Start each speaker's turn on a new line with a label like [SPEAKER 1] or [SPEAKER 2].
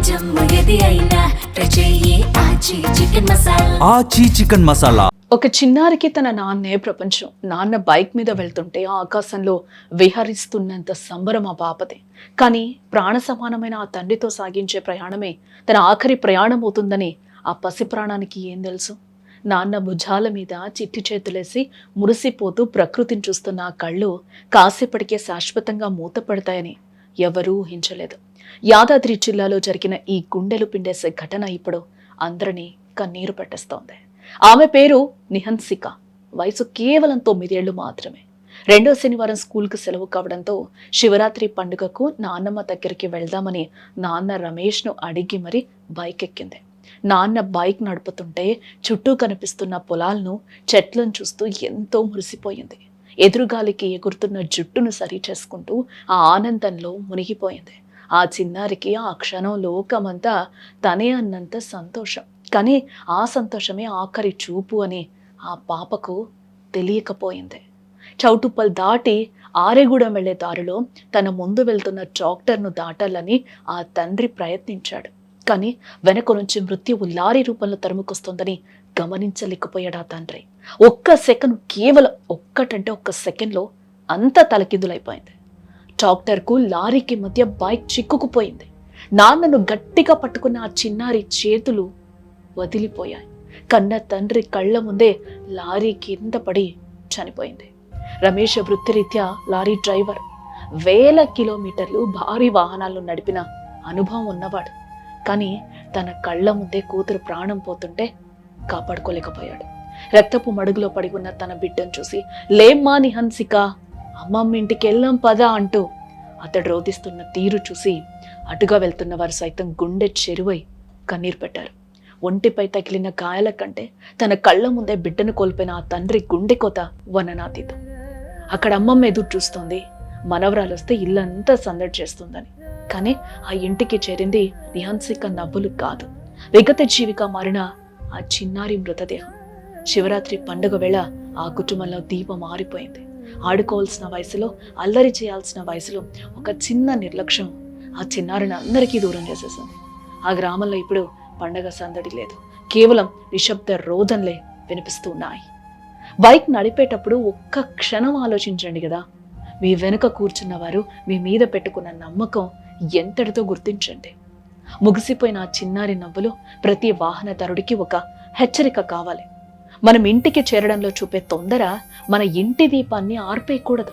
[SPEAKER 1] జమ్ము ఏది అయినా ట్రై చెయ్యి ఆచి చికెన్ మసాలా.
[SPEAKER 2] ఆచి చికెన్ మసాలా.
[SPEAKER 3] ఒక చిన్నారికి తన నాన్నే ప్రపంచం. నాన్న బైక్ మీద వెళ్తుంటే ఆ ఆకాశంలో విహరిస్తున్నంత సంబరం ఆ పాపదే. కానీ ప్రాణ సమానమైన ఆ తండ్రితో సాగించే ప్రయాణమే తన ఆఖరి ప్రయాణం అవుతుందని ఆ పసి ప్రాణానికి ఏం తెలుసు? నాన్న భుజాల మీద చిట్టి చేతులేసి మురిసిపోతూ ప్రకృతిని చూస్తున్న ఆ కళ్ళు కాసేపటికే శాశ్వతంగా మూతపడతాయని ఎవరూ ఊహించలేదు. యాదాద్రి జిల్లాలో జరిగిన ఈ గుండెలు పిండేసే ఘటన ఇప్పుడు అందరినీ కన్నీరు పెట్టేస్తోంది. ఆమె పేరు నిహన్సిక. వయసు కేవలం 9 ఏళ్లు మాత్రమే. రెండో శనివారం స్కూల్కు సెలవు కావడంతో శివరాత్రి పండుగకు నాన్నమ్మ దగ్గరికి వెళ్దామని నాన్న రమేష్ను అడిగి మరి బైక్ ఎక్కింది. నాన్న బైక్ నడుపుతుంటే చుట్టూ కనిపిస్తున్న పొలాలను, చెట్లను చూస్తూ ఎంతో మురిసిపోయింది. ఎదురుగాలికి ఎగురుతున్న జుట్టును సరి చేసుకుంటూ ఆ ఆనందంలో మునిగిపోయింది. ఆ చిన్నారికి ఆ క్షణం లోకమంతా తనే అన్నంత సంతోషం. కానీ ఆ సంతోషమే ఆఖరి చూపు అని ఆ పాపకు తెలియకపోయింది. చౌటుప్పల్ దాటి ఆరేగూడెం వెళ్లే దారిలో తన ముందు వెళ్తున్న ట్రాక్టర్ను దాటాలని ఆ తండ్రి ప్రయత్నించాడు. కానీ వెనక నుంచి మృత్యువు లారీ రూపంలో తరుముకొస్తుందని గమనించలేకపోయాడు ఆ తండ్రి. ఒక్క సెకండ్, కేవలం ఒక్క సెకండ్లో అంతా తలకిందులైపోయింది. ట్రాక్టర్కు లారీకి మధ్య బైక్ చిక్కుకుపోయింది. నాన్నను గట్టిగా పట్టుకున్న ఆ చిన్నారి చేతులు వదిలిపోయాయి. కన్న తండ్రి కళ్ళ ముందే లారీ కింద పడి చనిపోయింది. రమేష్ వృత్తిరీత్యా లారీ డ్రైవర్. 1000 కిలోమీటర్లు భారీ వాహనాలను నడిపిన అనుభవం ఉన్నవాడు. కానీ తన కళ్ళ ముందే కూతురు ప్రాణం పోతుంటే కాపాడుకోలేకపోయాడు. రక్తపు మడుగులో పడి ఉన్న తన బిడ్డను చూసి, లేమ్మా నిహన్సిక, అమ్మమ్మ ఇంటికి వెళ్ళాం పదా అంటూ అతడు రోధిస్తున్న తీరు చూసి అటుగా వెళ్తున్న వారు సైతం గుండె చెరువై కన్నీరు పెట్టారు. ఒంటిపై తగిలిన గాయాల కంటే తన కళ్ళ ముందే బిడ్డను కోల్పోయిన ఆ తండ్రి గుండె కోత వననాతీతం. అక్కడ అమ్మమ్మ ఎదురు చూస్తోంది, మనవరాలు వస్తే ఇల్లంతా సందడి చేస్తుందని. కానీ ఆ ఇంటికి చేరింది నిహన్సిక నవ్వులు కాదు, విగత జీవిగా మారిన ఆ చిన్నారి మృతదేహం. శివరాత్రి పండుగ వేళ ఆ కుటుంబంలో దీపం ఆరిపోయింది. ఆడుకోవాల్సిన వయసులో, అల్లరి చేయాల్సిన వయసులో ఒక చిన్న నిర్లక్ష్యం ఆ చిన్నారిని అందరికీ దూరం చేసేసింది. ఆ గ్రామంలో ఇప్పుడు పండగ సందడి లేదు. కేవలం నిశ్శబ్ద రోదనలే వినిపిస్తూ ఉన్నాయి. బైక్ నడిపేటప్పుడు ఒక్క క్షణం ఆలోచించండి కదా. మీ వెనుక కూర్చున్న వారు మీ మీద పెట్టుకున్న నమ్మకం ఎంతటితో గుర్తించండి. ముగిసిపోయిన ఆ చిన్నారి నవ్వులు ప్రతి వాహనదారుడికి ఒక హెచ్చరిక కావాలి. మనం ఇంటికి చేరడంలో చూపే తొందర మన ఇంటి దీపాన్ని ఆర్పేయకూడదు.